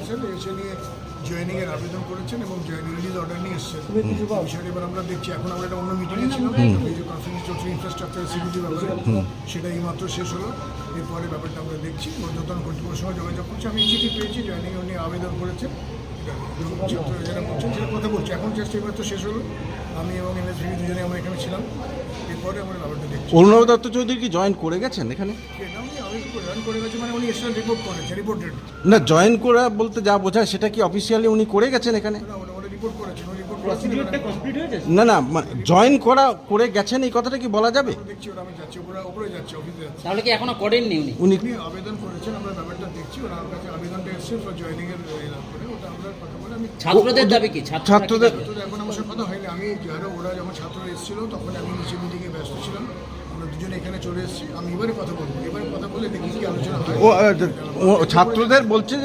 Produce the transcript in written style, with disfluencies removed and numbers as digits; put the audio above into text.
এসেছেন, এসে নিয়ে জয়েনিংয়ের আবেদন করেছেন এবং জয়েনিং রিলিজ অর্ডার নিয়ে এসেছেন। বিষয়টা এবার আমরা দেখছি। এখন আমরা একটা অন্য মিটিংয়ে ছিলাম, ভিডিও কনফারেন্স চলছে ইনফ্রাস্ট্রাকচার সিকিউরিটি ব্যাপারে, সেটা এইমাত্র শেষ হলো। এরপরে ব্যাপারটা আমরা দেখছি, ঊর্ধ্বতন কর্তৃপক্ষের সঙ্গে যোগাযোগ করছি। আমি চিঠি পেয়েছি, জয়েনিং উনি আবেদন করেছেন, যারা করছেন সেটা কথা বলছি। এখন জাস্ট এবার তো শেষ হলো, আমি এবং এমএসভি দুজনে আমরা এখানে ছিলাম। এরপরে আমরা ব্যাপারটা দেখছি। অরুণাভ দত্ত চৌধুরী কি জয়েন করে গেছেন এখানে? এটা উনি আবেদন জয়েন করে গেছে, মানে উনি এসে রিপোর্ট করেছেন, রিপোর্টেড না, জয়েন করা বলতে যা বোঝায় সেটা কি অফিসিয়ালি উনি করে গেছেন এখানে? ওরা রিপোর্ট করেছেন, উনি রিপোর্ট করেছেন। না না, জয়েন করে গেছেন এই কথাটা কি বলা যাবে? দেখছি ওরা, আমি যাচ্ছি উপরে যাচ্ছি, অফিসে যাচ্ছি। তাহলে কি এখনো করেননি উনি? উনি উনি আবেদন করেছেন, আমরা ব্যাপারটা দেখছি। ওরা আমার কাছে আবেদনটা এসছে জয়েনিং এর করে, ওটা আমরা কথা বলে আমি ছাত্রদের দাবি কি? ছাত্রদের এখন আমার সাথে কথা হয়নি। আমি যারা ওরা যখন ছাত্ররা এসেছিল তখন আমি নিচে মিটিংয়ে ব্যস্ত ছিলাম। আমরা দুজনে এখানে চলে এসেছি। আমি এবারে কথা বলবো, এবারে কথা বলে দেখি কি আলোচনা হয়। ছাত্রদের বলছে